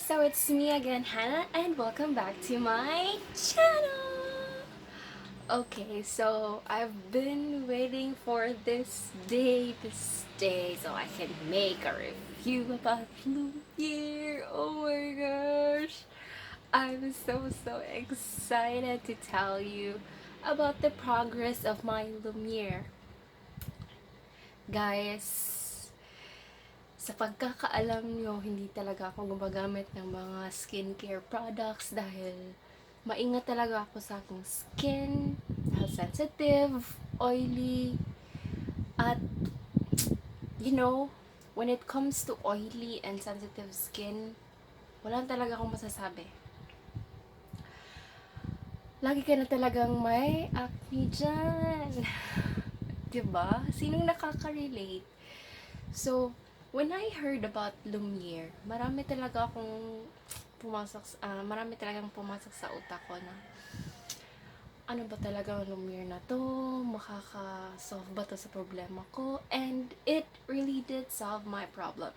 So it's me again, Hannah, and welcome back to my channel! Okay, so I've been waiting for this day, so I can make a review about Lumiere. Oh my gosh! I'm so excited to tell you about the progress of my Lumiere. Guys, sa pagkakaalam nyo, hindi talaga ako gumagamit ng mga skincare products dahil maingat talaga ako sa aking skin, dahil sensitive, oily, at when it comes to oily and sensitive skin, wala talaga akong masasabi. Lagi ka na talagang may acne dyan. Diba? Sinong nakaka-relate? So, when I heard about Lumiere, marami talagang pumasok sa utak ko na ano ba talaga ang Lumiere na to? Makaka-solve ba to sa problema ko? And it really did solve my problem.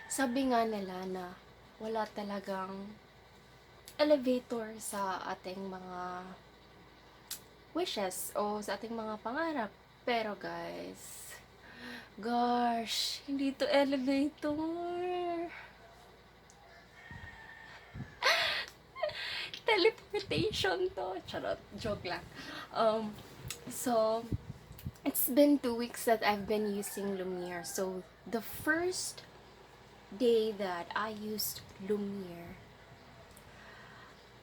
Sabi nga nila na wala talagang elevator sa ating mga wishes o sa ating mga pangarap. Pero guys, gosh, hindi to elevator. Teleportation to. Charot, joke lang. So, it's been 2 weeks that I've been using Lumiere. So, the first day that I used Lumiere,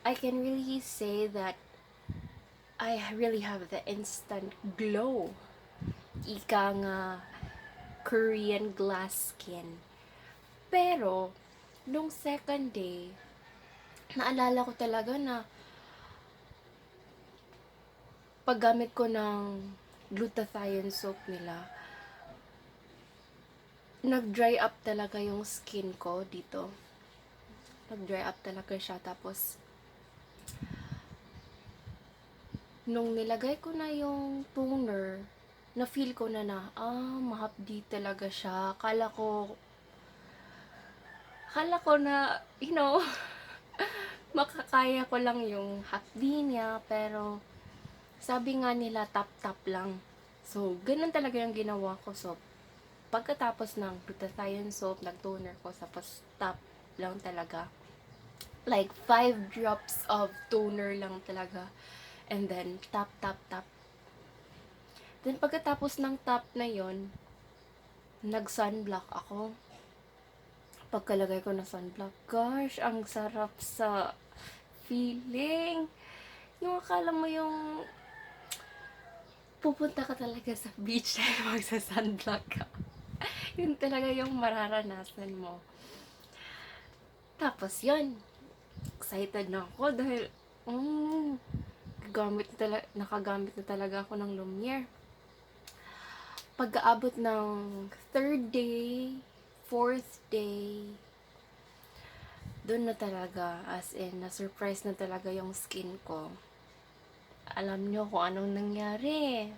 I can really say that I really have the instant glow. Ika nga, Korean glass skin. Pero, nung second day, naalala ko talaga na paggamit ko ng glutathione soap nila, nag-dry up talaga yung skin ko dito. Nag-dry up talaga siya. Tapos, nung nilagay ko na yung toner, na-feel ko na mahapdi talaga siya. Kala ko na, makakaya ko lang yung hapdi niya, pero sabi nga nila tap lang. So, ganun talaga yung ginawa ko. So, pagkatapos ng glutathione soap, nag-toner ko, tapos tap lang talaga. Like 5 drops of toner lang talaga. And then, tap. Then, pagkatapos ng tap na yon, nag-sunblock ako. Pagkalagay ko ng sunblock, gosh, ang sarap sa feeling. Yung akala mo yung pupunta ka talaga sa beach dahil magsa-sunblock ka. Yun talaga yung mararanasan mo. Tapos yun, excited na ako dahil nakagamit na talaga ako ng Lumiere. Pagkaabot ng 3rd day, 4th day, doon na talaga, as in, na-surprise na talaga yung skin ko. Alam nyo kung anong nangyari.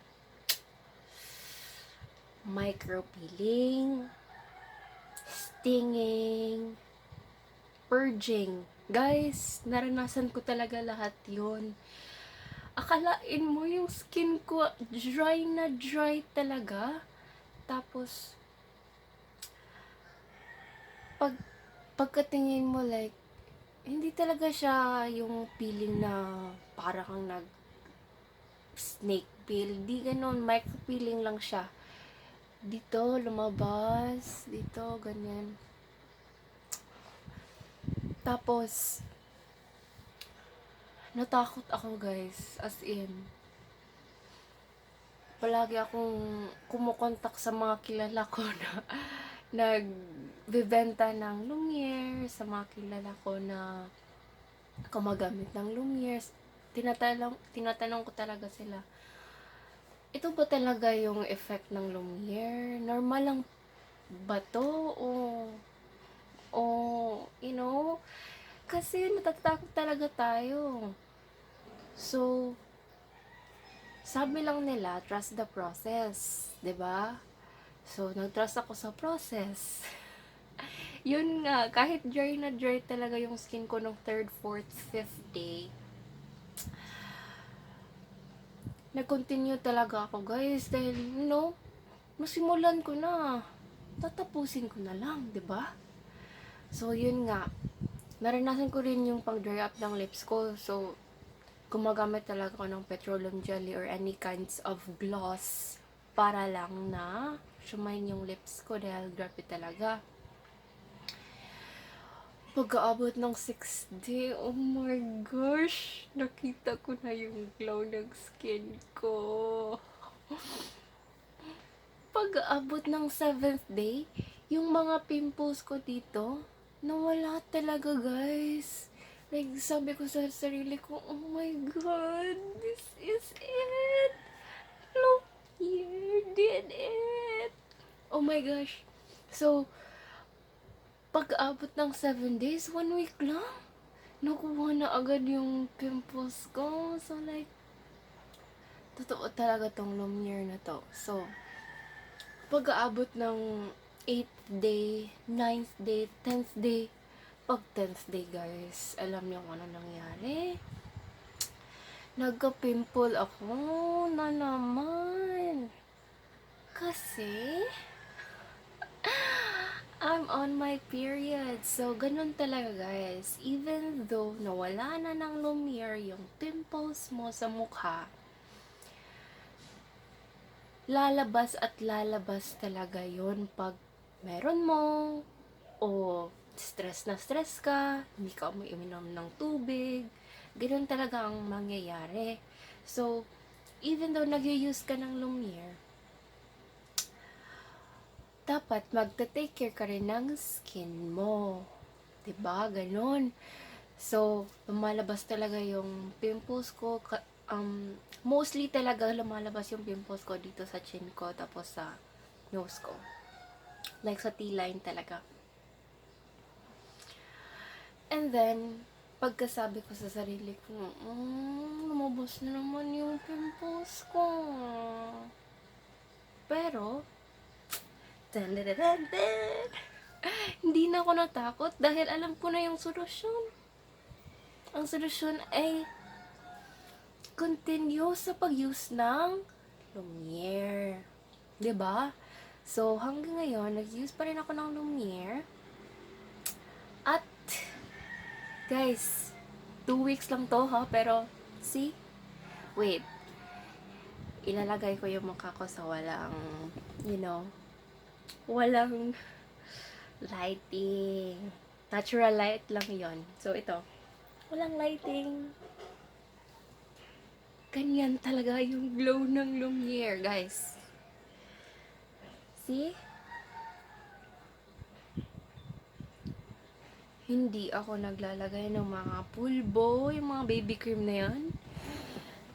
Micropeeling, stinging, purging. Guys, naranasan ko talaga lahat yun. Akalain mo yung skin ko dry na dry talaga. Tapos, pagkatingin mo, like, hindi talaga siya yung peeling na para kang snake peel. Di ganun, micro peeling lang siya. Dito, lumabas. Dito, ganyan. Tapos, natakot ako guys. As in, palagi akong kumukontak sa mga kilala ko na nagbebenta ng Lumiere, sa mga kilala ko na kumagamit ng Lumiere. Tinatanong ko talaga sila, ito ba talaga yung effect ng Lumiere? Normal lang ba to? Kasi natatakot talaga tayo. So, sabi lang nila, trust the process, 'di ba? So, nag-trust ako sa process. Yun nga, kahit dry na dry talaga yung skin ko nung 3rd, 4th, 5th day, nag-continue talaga ako, guys. Dahil, nasimulan ko na. Tatapusin ko na lang, 'di ba? So, yun nga. Naranasan ko rin yung pag-dry up ng lips ko. So, gumagamit talaga ako ng petroleum jelly or any kinds of gloss para lang na shumine yung lips ko dahil grabe talaga. Pag-aabot ng 6th day, oh my gosh, nakita ko na yung glow ng skin ko. Pag-aabot ng 7th day, yung mga pimples ko dito, nawala talaga, guys. Like, sabi ko sa sarili ko, oh my god, this is it. Look, you did it. Oh my gosh. So, pag-aabot ng 7 days, 1 week lang, nakuha na agad yung pimples ko. So, like, totoo talaga tong Lumiere na to. So, pag-aabot ng 8th day, 9th day, 10th day, pag 10th day, guys, alam niyo kung ano nangyari? Nagka-pimple ako na naman. Kasi, I'm on my period. So, ganun talaga, guys. Even though nawala na ng Lumiere yung pimples mo sa mukha, lalabas at lalabas talaga yon pag meron mo o stress na stress ka, hindi ka umiinom ng tubig, ganun talaga ang mangyayari. So, even though nag-use ka ng Lumiere, dapat magta-take care ka rin ng skin mo. 'Di ba? Ganun. So, lumalabas talaga yung pimples ko. Mostly talaga lumalabas yung pimples ko dito sa chin ko, tapos sa nose ko. Like sa T-line talaga. And then, pagkasabi ko sa sarili ko, lumabas na naman yung pimples ko. Pero, hindi na ako natakot dahil alam ko na yung solusyon. Ang solusyon ay continue sa pag-use ng Lumiere. 'Di ba? So, hanggang ngayon, nag-use pa rin ako ng Lumiere. At, guys, 2 weeks lang to, ha? Pero, see? Wait. Ilalagay ko yung mukha ko sa walang, walang lighting. Natural light lang yon. So, ito. Walang lighting. Ganyan talaga yung glow ng Lumiere, guys. See? Hindi ako naglalagay ng mga pulbo, yung mga baby cream na yan.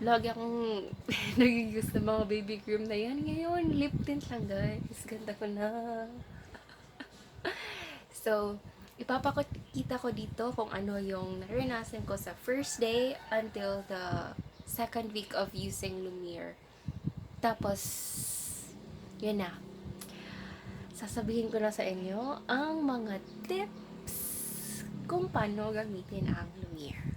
Lagi akong nag-use ng mga baby cream na yan. Ngayon, lip tint lang, guys. Ganda ko na. So, ipapakita ko dito kung ano yung naranasan ko sa first day until the second week of using Lumiere. Tapos, yun na. Sasabihin ko na sa inyo ang mga tips kung paano gamitin ang Lumiere.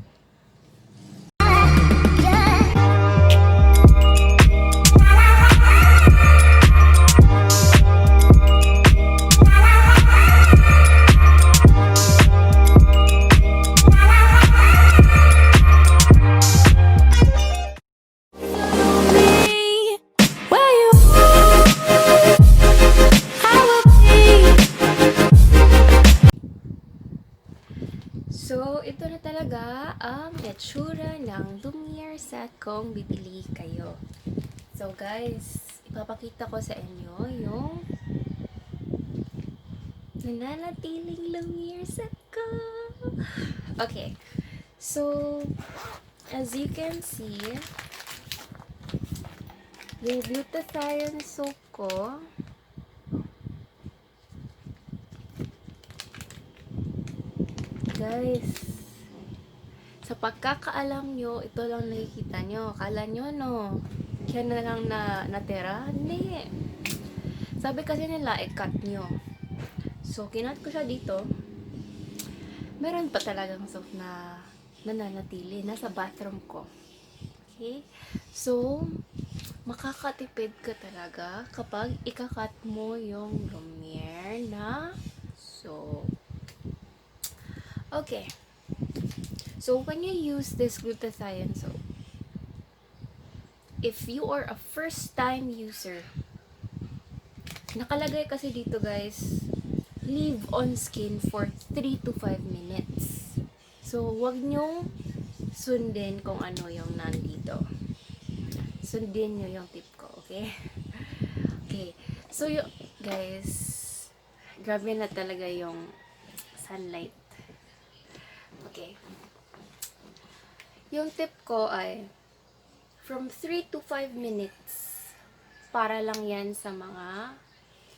So, ito na talaga ang itsura ng Lumiere set kung bibili kayo. So, guys, ipapakita ko sa inyo yung nananatiling Lumiere set ko. Okay. So, as you can see, yung glutathione soap ko, guys, sa pagkakaalam nyo, ito lang nakikita nyo. Akala nyo, yan na lang na natira? Hindi. Sabi kasi nila, i-cut nyo. So, kinat ko siya dito. Meron pa talagang soap na nananatili. Nasa bathroom ko. Okay? So, makakatipid ka talaga kapag ikakat mo yung Lumiere na soap. Okay. So, when you use this glutathione soap, if you are a first-time user, nakalagay kasi dito guys, leave on skin for 3 to 5 minutes. So, wag nyo sundin kung ano yung nandito. Sundin nyo yung tip ko, okay? Okay. So, guys, grabe na talaga yung sunlight. Okay. Yung tip ko ay from 3 to 5 minutes. Para lang yan sa mga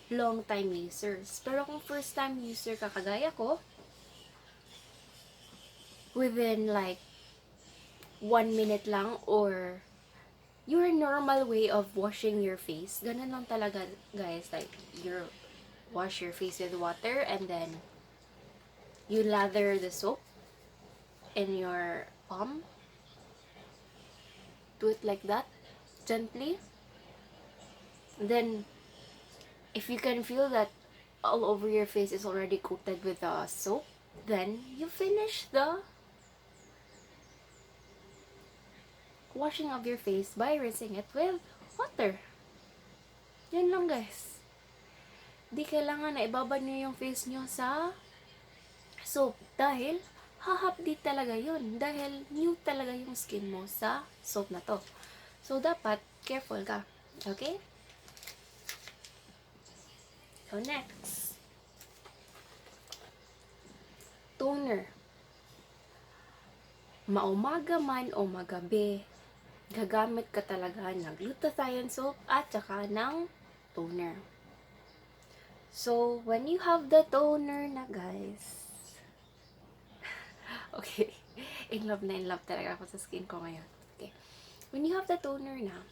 long time users. Pero kung first time user ka kagaya ko, within like 1 minute lang or your normal way of washing your face, ganun lang talaga guys, like you wash your face with water and then you lather the soap in your palm, do it like that gently, then if you can feel that all over your face is already coated with the soap, then you finish the washing of your face by rinsing it with water. Yan lang guys. Di kailangan na ibabad nyo yung face nyo sa soap dahil hahapdi talaga yun. Dahil new talaga yung skin mo sa soap na to. So, dapat careful ka. Okay? So, next. Toner. Maumaga man o magabi, gagamit ka talaga ng glutathione soap at saka ng toner. So, when you have the toner na guys, okay, in love talaga ako sa skin ko ngayon. Okay. When you have the toner na,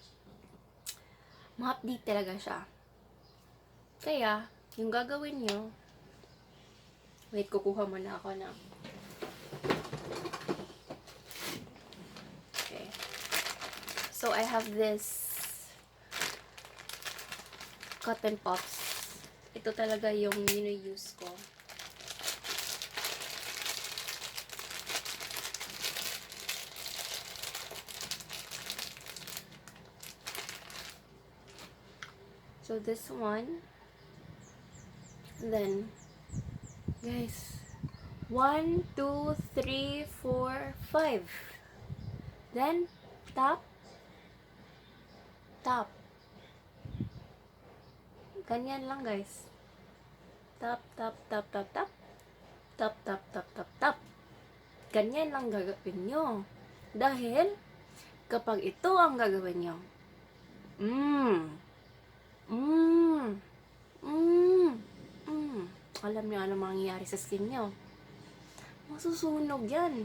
ma-update talaga siya. Kaya, yung gagawin nyo, wait, kukuha muna ako ng so, I have this cotton pops. Ito talaga yung use ko. So, this one. Then, guys, 1, 2, 3, 4, 5. Then, tap. Ganyan lang guys. Tap. Tap. Ganyan lang gagawin nyo. Dahil, kapag ito ang gagawin nyo, alam nyo ano mangyayari sa skin nyo. Masusunog yan.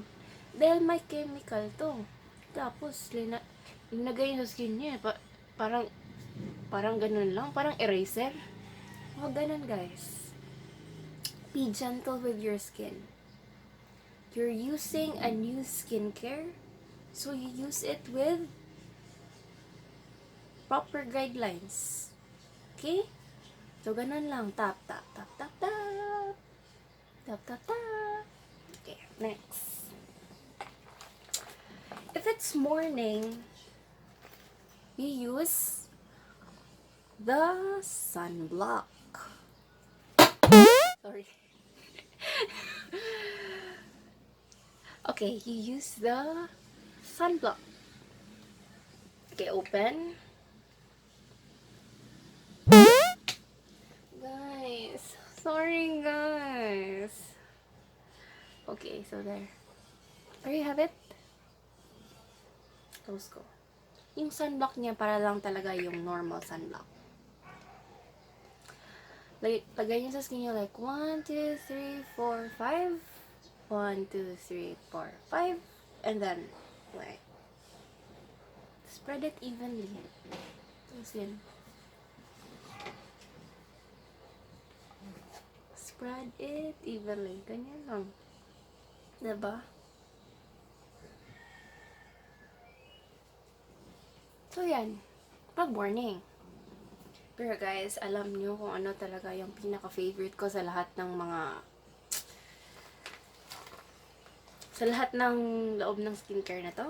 Dahil may chemical to. Tapos, linagay nyo sa skin nyo. Parang ganun lang. Parang eraser. Huwag ganun, guys. Be gentle with your skin. You're using a new skincare, so you use it with proper guidelines. Okay? So, ganun lang. Tap. Okay, next. If it's morning, you use the Sunblock. Sorry. Okay, you use the Sunblock. Okay, open. Guys, sorry guys. Okay, so there you have it. Close ko. Yung sunblock niya para lang talaga yung normal sunblock. Lagay niyo sa skin niyo like 1, 2, 3, 4, 5. 1, 2, 3, 4, 5. And then, like, spread it evenly. Tapos yun. spread it evenly. Ganyan lang. Diba? So, yan. Pag-warning. Pero guys, alam nyo kung ano talaga yung pinaka-favorite ko sa lahat ng loob ng skincare na to.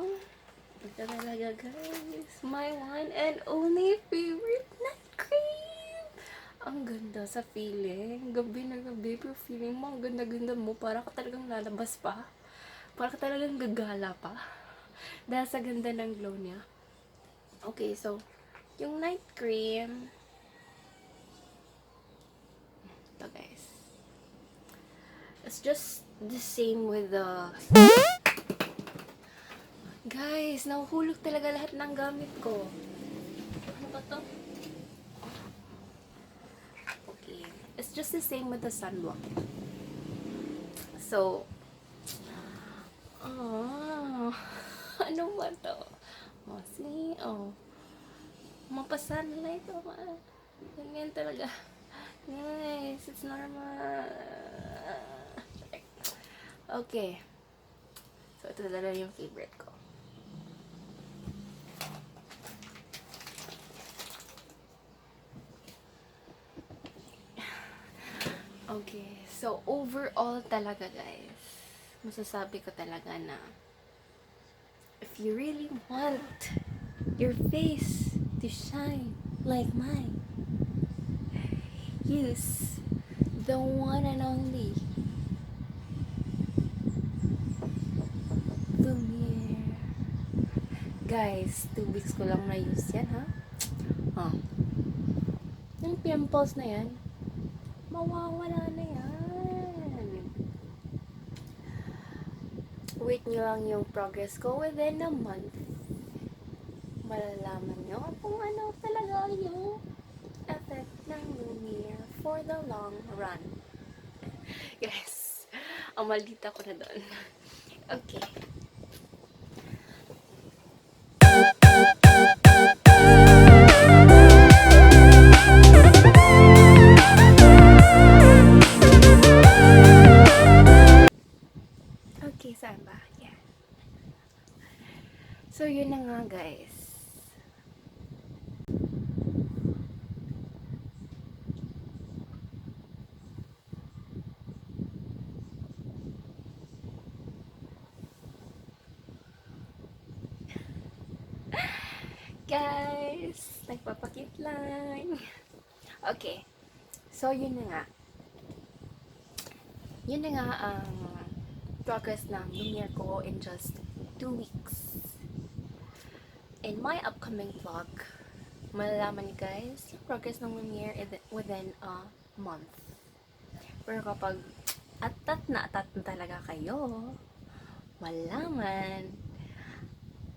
Ito talaga guys, my one and only favorite night cream. Ang ganda sa feeling. Gabi na gabi, pero feeling mo, ang ganda-ganda mo. Para ka talagang lalabas pa. Para ka talagang gagala pa. Dahil sa ganda ng glow niya. Okay, so, yung night cream, ito guys. It's just the same with the... Guys, nahuhulog talaga lahat ng gamit ko. Ano ba to? Okay. It's just the same with the Sunblock. So, ano ba to? Oh, see? Oh. Mapasunlight. Oh, ganyan talaga. Guys, it's normal. Okay. So, ito talaga yung favorite ko. Okay. So, overall talaga, guys, masasabi ko talaga na if you really want your face to shine like mine, use the one and only Lumiere. Guys, 2 weeks ko lang na-use yan, ha? Yung pimples na yan, mawawala na yan. Wait nyo lang yung progress ko within a month. Malalaman nyo kung ano talaga yung effect ng Lumiere for the long run. Guys, maldita ko na doon. Okay. Okay, saan ba? Yeah. So, yun na nga, guys. Guys, nagpapakit lang. Okay. So, yun na nga. Yun na nga ang progress ng Lumiere ko in just 2 weeks. In my upcoming vlog, malalaman guys yung progress ng Lumiere within a month. Pero kapag atat na talaga kayo, malaman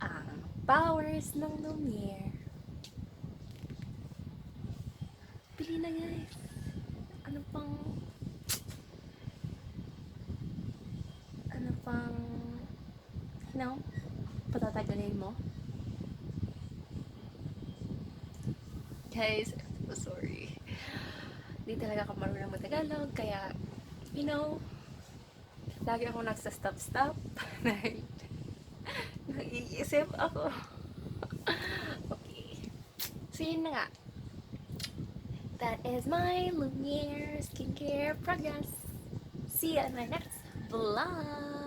ang powers ng Lumiere. Pili na guys. Ano pang patatagalin mo? Guys, I'm so sorry. Di talaga ako marunong mag-Tagalog, kaya, lagi ako nagsa-stop. Nag-iisip ako. Okay. So, yun na nga. That is my Lumiere skincare progress. See you in my next vlog.